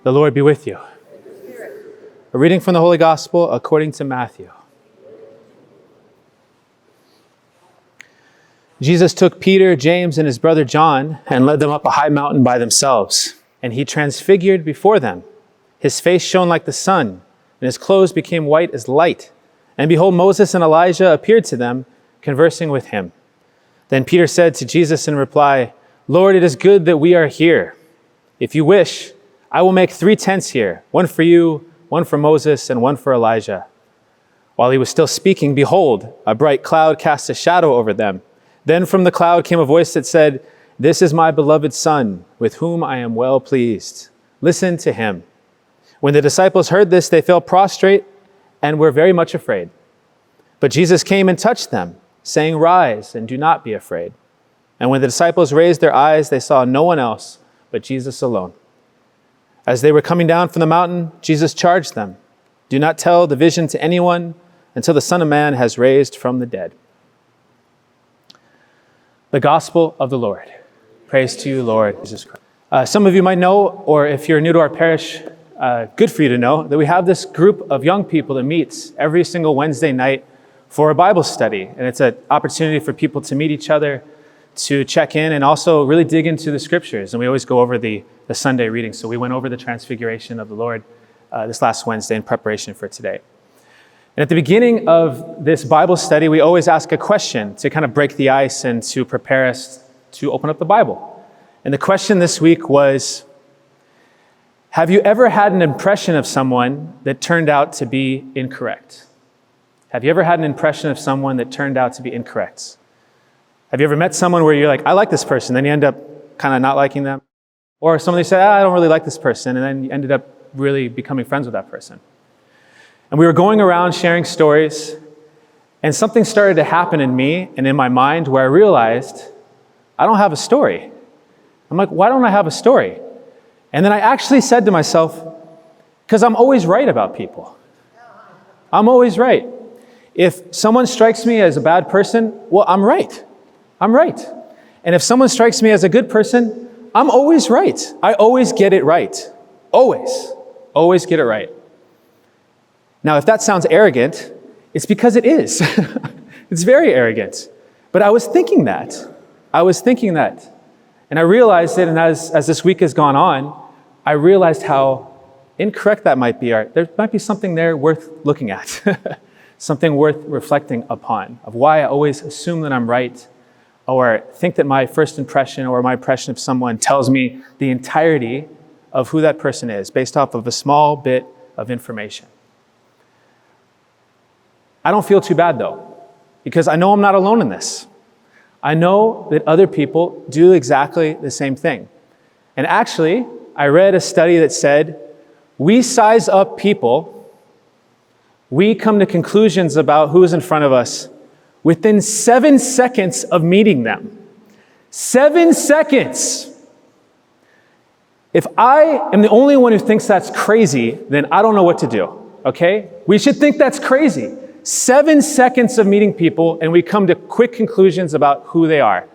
The Lord be with you. A reading from the Holy Gospel according to Matthew. Jesus took Peter, James, and his brother John and led them up a high mountain by themselves. And he transfigured before them. His face shone like the sun, and his clothes became white as light. And behold, Moses and Elijah appeared to them, conversing with him. Then Peter said to Jesus in reply, "Lord, it is good that we are here. If you wish, I will make 3 tents here, one for you, one for Moses, and one for Elijah." While he was still speaking, behold, a bright cloud cast a shadow over them. Then from the cloud came a voice that said, "This is my beloved Son, with whom I am well pleased. Listen to him." When the disciples heard this, they fell prostrate and were very much afraid. But Jesus came and touched them, saying, "Rise and do not be afraid." And when the disciples raised their eyes, they saw no one else but Jesus alone. As they were coming down from the mountain, Jesus charged them, "Do not tell the vision to anyone until the Son of Man has raised from the dead." The Gospel of the Lord. Praise to you, Lord Jesus Christ. Some of you might know, or if you're new to our parish, good for you to know, that we have this group of young people that meets every single Wednesday night for a Bible study. And it's an opportunity for people to meet each other, to check in, and also really dig into the scriptures. And we always go over the Sunday reading. So we went over the Transfiguration of the Lord this last Wednesday in preparation for today. And at the beginning of this Bible study, we always ask a question to kind of break the ice and to prepare us to open up the Bible. And the question this week was, have you ever had an impression of someone that turned out to be incorrect? Have you ever had an impression of someone that turned out to be incorrect? Have you ever met someone where you're like, I like this person, then you end up kind of not liking them? Or somebody said, I don't really like this person, and then you ended up really becoming friends with that person. And we were going around sharing stories, and something started to happen in me and in my mind where I realized I don't have a story. I'm like, why don't I have a story? And then I actually said to myself, because I'm always right about people. I'm always right. If someone strikes me as a bad person, well, I'm right. I'm right. And if someone strikes me as a good person, I'm always right. I always get it right. Always. Always get it right. Now, if that sounds arrogant, it's because it is. It's very arrogant. But I was thinking that. And I realized it, and as this week has gone on, I realized how incorrect that might be. There might be something there worth looking at, something worth reflecting upon, of why I always assume that I'm right, or think that my first impression or my impression of someone tells me the entirety of who that person is, based off of a small bit of information. I don't feel too bad though, because I know I'm not alone in this. I know that other people do exactly the same thing. And actually, I read a study that said, we size up people, we come to conclusions about who's in front of us within 7 seconds of meeting them. 7 seconds! If I am the only one who thinks that's crazy, then I don't know what to do, okay? We should think that's crazy. 7 seconds of meeting people, and we come to quick conclusions about who they are.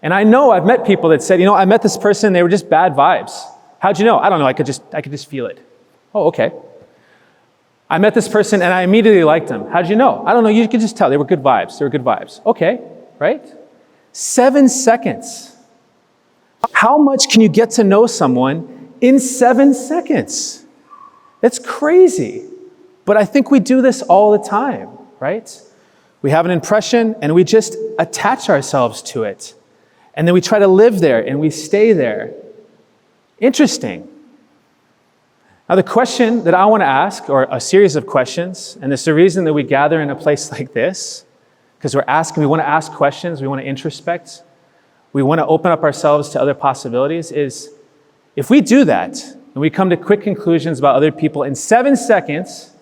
And I know I've met people that said, I met this person, they were just bad vibes. How'd you know? I don't know, I could just feel it. Oh, okay. I met this person and I immediately liked them. How'd you know? I don't know, you could just tell, they were good vibes. Okay, right? 7 seconds. How much can you get to know someone in 7 seconds? That's crazy. But I think we do this all the time, right? We have an impression and we just attach ourselves to it. And then we try to live there and we stay there. Interesting. Now the question that I want to ask, or a series of questions, and it's the reason that we gather in a place like this, because we want to ask questions, we want to introspect, we want to open up ourselves to other possibilities, is if we do that, and we come to quick conclusions about other people in 7 seconds,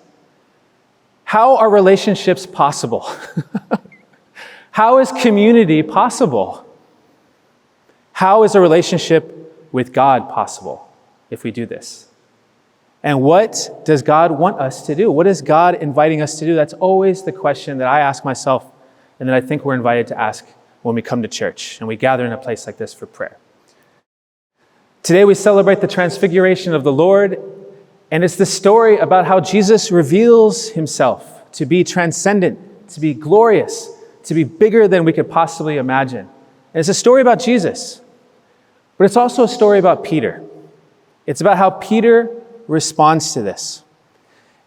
how are relationships possible? How is community possible? How is a relationship with God possible if we do this? And what does God want us to do? What is God inviting us to do? That's always the question that I ask myself, and that I think we're invited to ask when we come to church and we gather in a place like this for prayer. Today we celebrate the transfiguration of the Lord, and it's the story about how Jesus reveals himself to be transcendent, to be glorious, to be bigger than we could possibly imagine. And it's a story about Jesus, but it's also a story about Peter. It's about how Peter responds to this.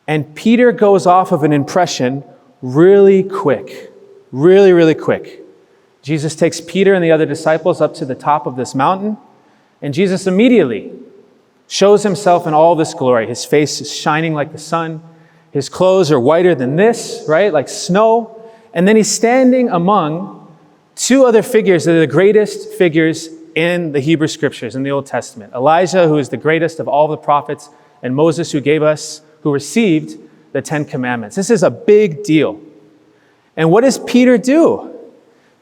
And Peter goes off of an impression really quick, really quick. Jesus takes Peter and the other disciples up to the top of this mountain, and Jesus immediately shows himself in all this glory. His face is shining like the sun. His clothes are whiter than this, right? Like snow. And then he's standing among two other figures that are the greatest figures in the Hebrew Scriptures, in the Old Testament. Elijah, who is the greatest of all the prophets, and Moses, who received the Ten Commandments. This is a big deal. And what does Peter do?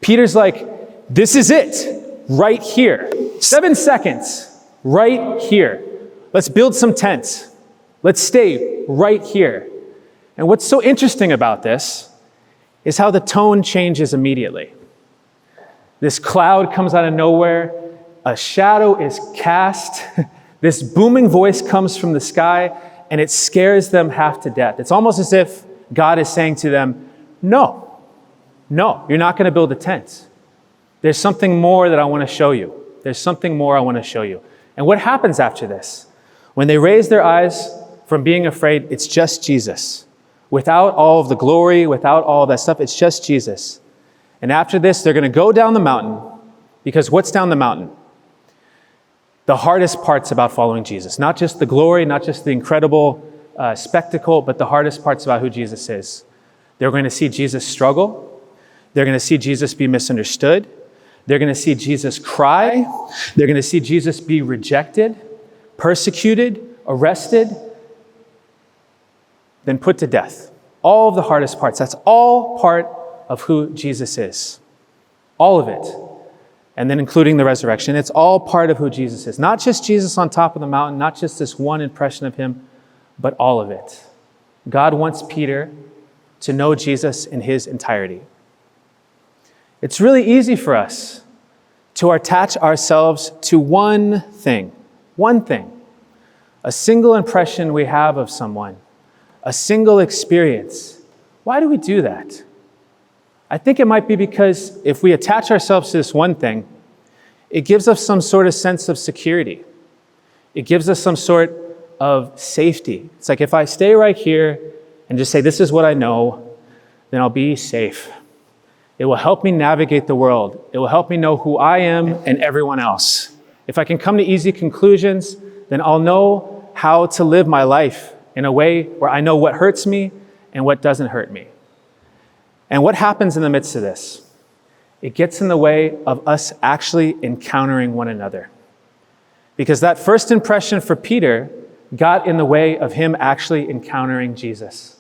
Peter's like, this is it, right here. 7 seconds, right here. Let's build some tents. Let's stay right here. And what's so interesting about this is how the tone changes immediately. This cloud comes out of nowhere. A shadow is cast. This booming voice comes from the sky, and it scares them half to death. It's almost as if God is saying to them, no, you're not going to build a tent. There's something more that I want to show you. There's something more I want to show you. And what happens after this? When they raise their eyes from being afraid, it's just Jesus. Without all of the glory, without all of that stuff, it's just Jesus. And after this, they're going to go down the mountain, because what's down the mountain? The hardest parts about following Jesus. Not just the glory, not just the incredible spectacle, but the hardest parts about who Jesus is. They're going to see Jesus struggle. They're going to see Jesus be misunderstood. They're going to see Jesus cry. They're going to see Jesus be rejected, persecuted, arrested, then put to death. All of the hardest parts. That's all part of who Jesus is. All of it. And then including the resurrection. It's all part of who Jesus is. Not just Jesus on top of the mountain, not just this one impression of him, but all of it. God wants Peter to know Jesus in his entirety. It's really easy for us to attach ourselves to one thing, a single impression we have of someone, a single experience. Why do we do that? I think it might be because if we attach ourselves to this one thing, it gives us some sort of sense of security. It gives us some sort of safety. It's like if I stay right here and just say, this is what I know, then I'll be safe. It will help me navigate the world. It will help me know who I am and everyone else. If I can come to easy conclusions, then I'll know how to live my life in a way where I know what hurts me and what doesn't hurt me. And what happens in the midst of this? It gets in the way of us actually encountering one another. Because that first impression for Peter got in the way of him actually encountering Jesus.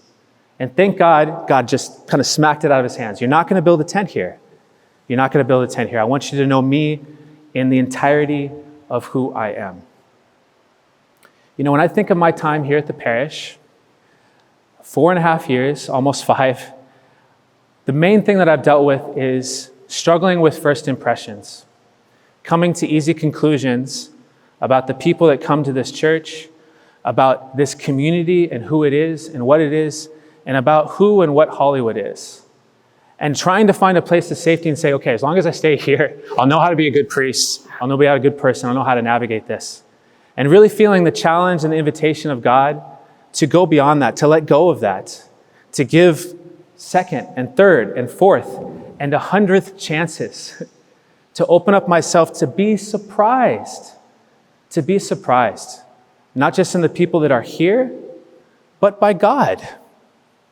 And thank God, God just kind of smacked it out of his hands. You're not going to build a tent here. You're not going to build a tent here. I want you to know me in the entirety of who I am. You know, when I think of my time here at the parish, 4.5 years, almost 5, the main thing that I've dealt with is struggling with first impressions, coming to easy conclusions about the people that come to this church, about this community and who it is and what it is, and about who and what Hollywood is. And trying to find a place of safety and say, okay, as long as I stay here, I'll know how to be a good priest. I'll know how to be a good person. I'll know how to navigate this. And really feeling the challenge and the invitation of God to go beyond that, to let go of that, to give second and third and fourth and 100th chances, to open up myself to be surprised, not just in the people that are here, but by God,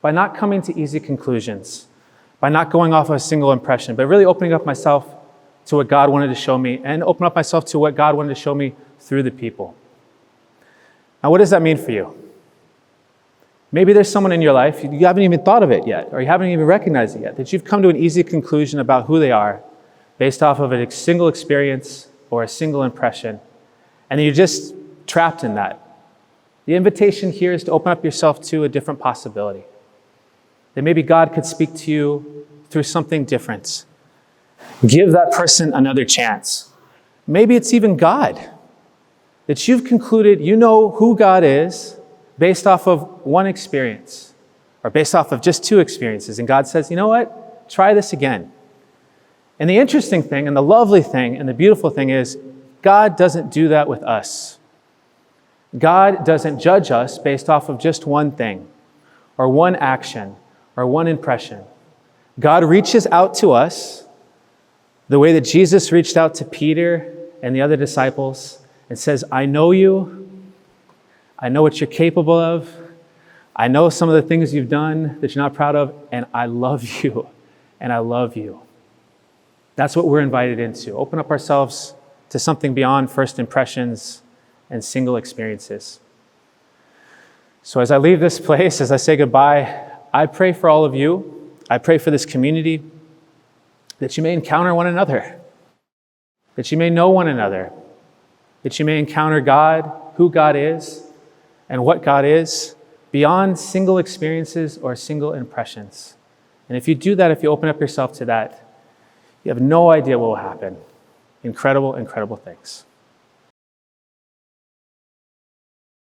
by not coming to easy conclusions, by not going off of a single impression, but really opening up myself to what God wanted to show me and open up myself to what God wanted to show me through the people. Now, what does that mean for you? Maybe there's someone in your life, you haven't even thought of it yet, or you haven't even recognized it yet, that you've come to an easy conclusion about who they are based off of a single experience or a single impression, and you're just trapped in that. The invitation here is to open up yourself to a different possibility. That maybe God could speak to you through something different. Give that person another chance. Maybe it's even God. that you've concluded you know who God is based off of one experience or based off of just two experiences. And God says, you know what? Try this again. And the interesting thing and the lovely thing and the beautiful thing is God doesn't do that with us. God doesn't judge us based off of just one thing or one action or one impression. God reaches out to us the way that Jesus reached out to Peter and the other disciples and says, I know you. I know what you're capable of. I know some of the things you've done that you're not proud of, and I love you, and I love you. That's what we're invited into. Open up ourselves to something beyond first impressions and single experiences. So as I leave this place, as I say goodbye, I pray for all of you. I pray for this community that you may encounter one another, that you may know one another, that you may encounter God, who God is, and what God is, beyond single experiences or single impressions. And if you do that, if you open up yourself to that, you have no idea what will happen. Incredible, incredible things.